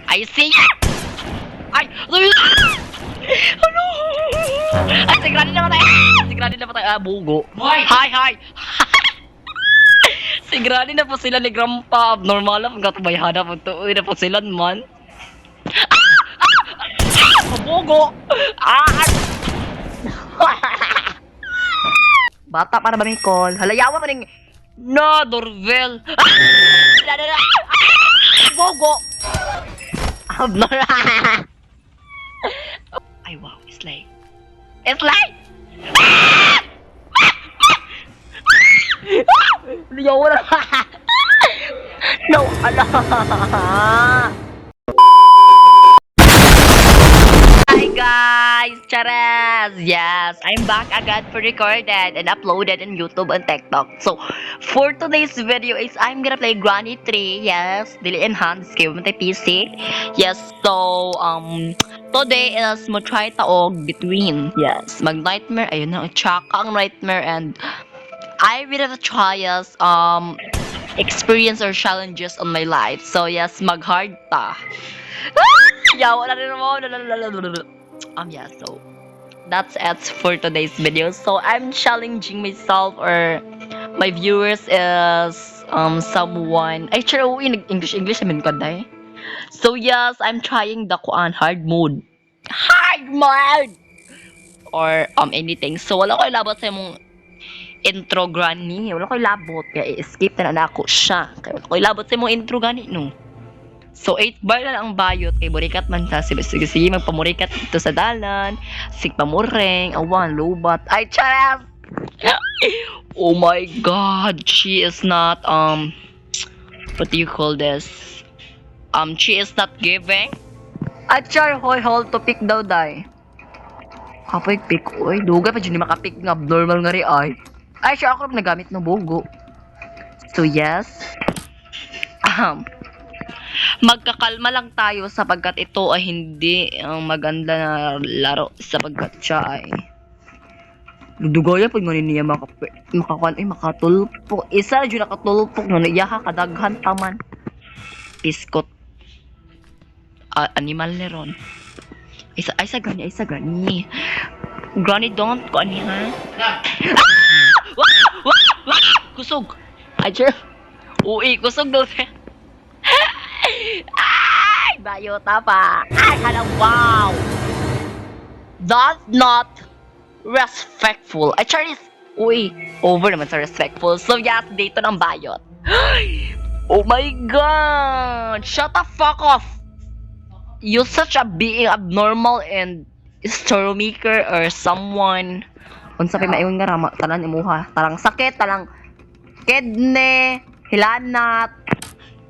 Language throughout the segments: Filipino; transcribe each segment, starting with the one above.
I see ya! Ay! Ano? Ay, si Granny na patay! Si Granny na patay! Bugo! Hi! Si Granny na po sila ni Grandpa. Abnormal lang. Gatbayhana po ito. Uy, na po sila man. Bugo! Bata para ba may call? Halayawa pa rin. No, doorbell. Bugo! Abnormal. Ay, wow. It's like... Halayawa na. No, ala. Hi guys! Charas! Yes, I'm back agad for recorded and uploaded on YouTube and TikTok. So, for today's video is I'm gonna play Granny 3. Yes, dili enhance kayo mo PC. Yes, so, today is mo try taog between. Yes, mag-nightmare. Ayun na, tsaka ang nightmare and I will try experience or challenges on my life. So, yes, mag-hard ta. Yawa na rin mo. Yeah, so that's it for today's video. So I'm challenging myself or my viewers is someone ay charo English amin ko dai. So yes, I'm trying the hard mode or anything. So wala ko ilabot sa imong intro Granny. Wala ko ilabot kaya i-skip na ako siya. Kaya wala ko ilabot sa imong intro Granny no. So, 8 bar na lang ang bayot kay Burikat man sa sige, magpamurikat dito sa dalan, sig pamureng, awan, lobat, ay, charap! Oh my God, she is not, what do you call this? She is not giving? At char, hoy, hold to pick daw, day. Kapoy, pick, oy, duga pa dyan ni makapick nga, abnormal nga rin, ay. Ay, siya ako nagamit ng bugo. So, yes. Magkakalma lang tayo sapagkat ito ay hindi ang maganda na laro sapagkat siya ay dugaya pag niya makatulpo. Isa na dyan nakatulpo nga naiyaha kadaghan taman. Piskot. Animal ni Ron. Isa gani. Granny don't ko ani ha. Kusog. Ajer. Ui, kusog daw siya. Ay! Bayota pa! Ay! Hala, wow! That's not respectful. Ay, Charis! Uy, over naman sa respectful. So, yes, dito ng bayot. Oh my God! Shut the fuck off! You're such a being abnormal and story maker or someone. Unsa pa maiwan nga rama, tanan imuha. Tarang sakit, tarang kidney, hilanat,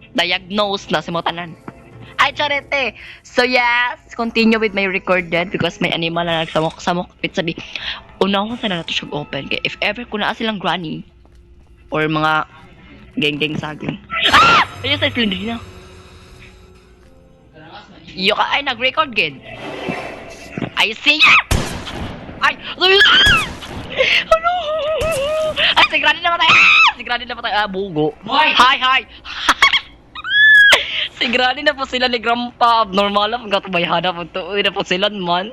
diagnose na si mo tanan. Ay, charete. So, yes, continue with my recorded because may animal na nagsamok-samok. Sabi, una ko sana nato siya open. Kaya if ever ko na silang granny or mga geng-geng saging. Ah! Ayun sa cylinder na. Ay, nag-record gid. I see ya! Ay! Ano? Ay, si Granny na patay! Si Granny na patay. Bugo. Hi! Si Granny na po sila ni Grandpa. Abnormal lang. Gatbayhana po ito. Uy, na po sila man.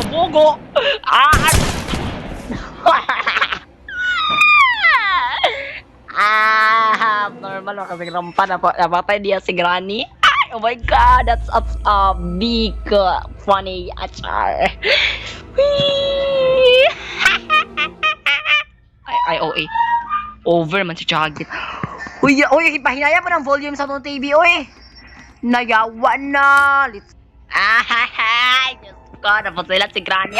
Bugo! Abnormal lang kasi Grandpa. Napatay niya si Granny. Oh my God, that's a big funny achar. Ay, OA. Over man si Chagit. Uy, pahinaya pa ng volume sa itong TV, uy. Nayawa na. Diyos ko, napasilan si Granny.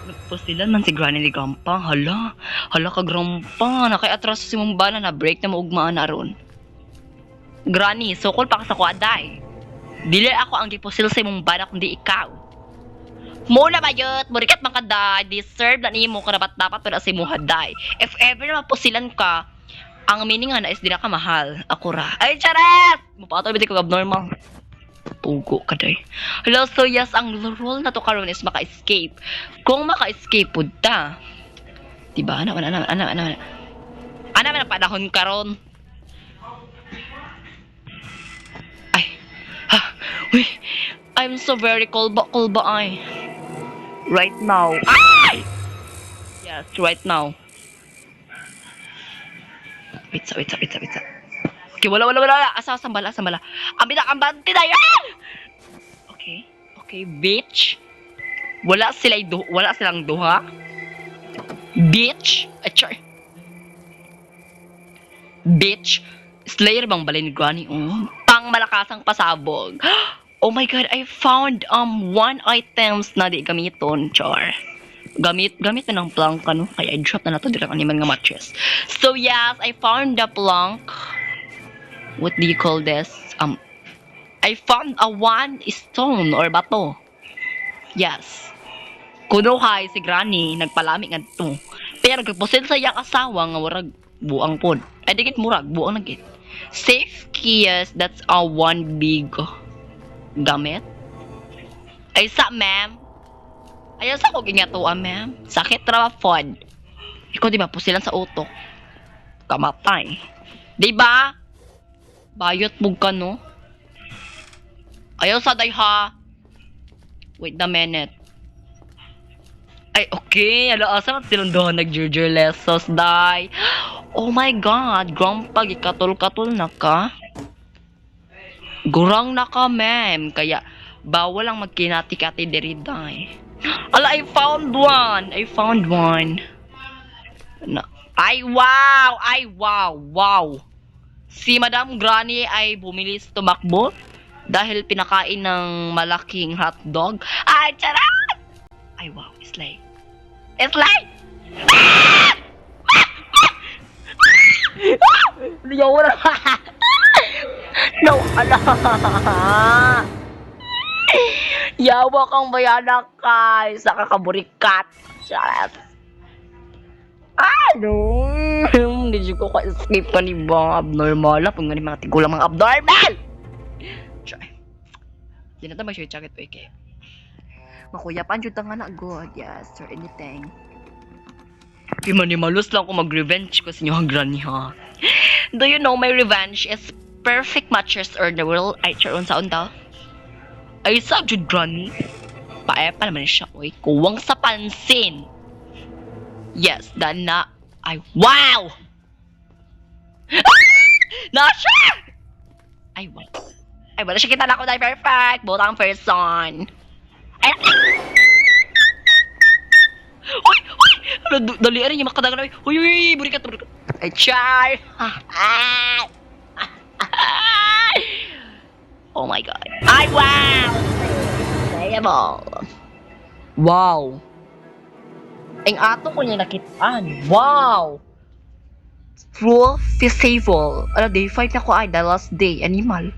Napasilan man si Granny ni Grandpa. Hala ka Grandpa. Nakaiatraso si mong bala na break na maugmaan na ron. Granny, sukol pa ka sa kuaday. Dili ako ang gipusil sa imong bana kundi ikaw. Muna bayot, murikat man ka day, deserve na nimo ka dapat para sa imong haday. If ever na mapusilan ka, ang meaning na is di na ka mahal. Ako ra. Ay, charet! Mupatol biti ko abnormal. Pugo ka day. Hello, so yes, ang role na to karon is maka-escape. Kung maka-escape pud ta. Diba? Ano man panahon karon. Uy, I'm so very cold ba ay? Right now. Ay! Yes, right now. Wait, wait. Okay, wala. Sambala. Abi na kambante na yan! Okay, bitch. Wala silang duha. Bitch. Achar. Bitch. Slayer bang balay ni Granny? Pang malakasang pasabog. Oh my god, I found one items na di gamiton, char. Gamit na ng plank no? Kaya i-drop na nato direct animan nga mattress. So yes, I found the plank. What do you call this? I found a one stone or bato. Yes. Kunuhay si Granny nagpalami ngadto. Pero nagpusil sa iyang asawa nga warag buang pod. Ay dikit murag buang nagit. Safe keys, that's a one big gamit. Ay sa ma'am. Ayaw sa ko gingatuan ma'am. Sakit ra pod. Ikaw di ba pusilan sa utok. Kamatay. Di ba? Bayot mug ka no. Ayaw sa day ha. Wait a minute. Ay, okay. Asa silang doon nag-jurjur lessons, day. Oh my God. Grandpa, gikatul-katul na ka. Gurang na ka, ma'am. Kaya, bawal lang magkinati-kati diri, day. Ala, I found one. Ay, wow. Si Madam Granny ay bumili sa tumakbo dahil pinakain ng malaking hotdog. Ay, charot! Ay, wow. It's like... Liyaw na. No, ala. Yawa kang bayanak kay sa kakaburikat. Charot. Ano? Hindi ko ka-escape ka ni ba? Abnormal na. Pag nga ni mga tigulang mga abnormal! Di na ito mag-share jacket po ike. Makuyapan dyan nga na good. Yes, or anything. Imanimalus lang ako mag-revenge ko sa inyo Granny ha. Do you know my revenge is perfect mattress or the world? Ay, charon sa daw? Ay, sa Jude Granny? Paepa naman siya. Uy, kuwang sa pansin. Yes, dan na. Ay, wow! Nasha! Ay, wow. Ay, wala siya kita na ako dahil perfect. Butang person. Ay, uy! Dali rin yung makadagan na. Uy, burikat. Ay, char! Oh my God. Ay, wow! Sayable. Wow. Ang ato ko niya nakitaan. Wow! Full festival. Day 5 na ko ay, the last day. Animal.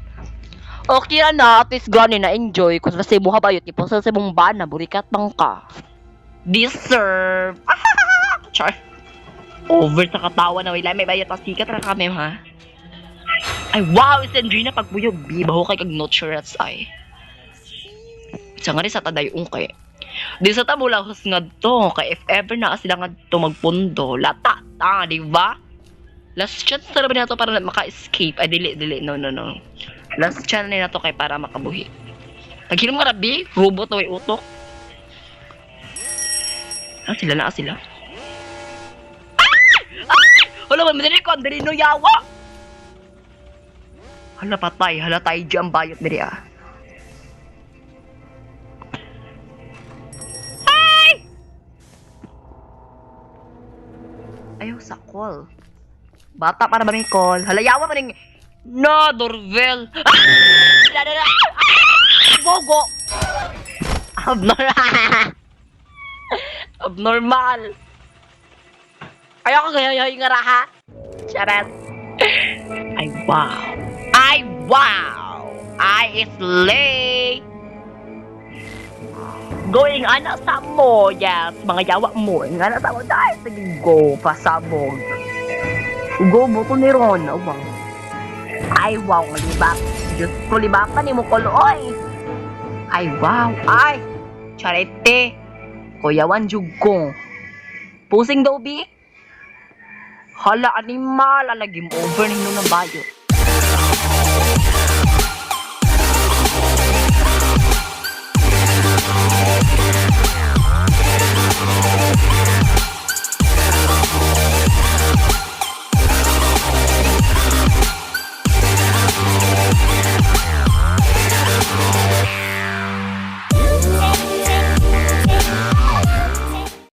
Okay na, at least gani na enjoy. Kung sa mo habayot, ipo sa mong bana, burikat bang ka. Deserve. Char. Over sa katawa na wala may bayat pa sikat na kami ha. Ay wow, Sandrina pagbuyog bibaho kay kag nurturats ay. Sa nga rin sa tadayong kay. Di sa tamula hus ngadto kay if ever na sila ngadto magpundo, lata ta, di ba? Last chance na rin nato para maka-escape. Ay dili, no. Last chance na nato kay para makabuhi. Taghinom nga rabi, robot na way utok. Sila. Hala, madali ko, ang dali no yawa. Hala, patay. Hala, tayo dyan bayot dali ah. Ay! Ayaw sa call. Bata para ba may call? Hala, yawa pa rin. No, doorbell. Bogo. Abnormal. Ayaw ka gaya nga raha. Charot. Ay, wow. I is late. Going anak sa mo. Yes, mga yawa mo. Ang anak sa mo. Dahil, sige, go. Pasabog. Go, buto ni Ron. Oh, wow. Ay, wow. Libak. Diyos ko, libakan ni mo koloy. Ay, wow. Ay, charete. Kuyawan jugo. Pusing daw, bi? Hala, animal. Alagim over ninyo ng bayo.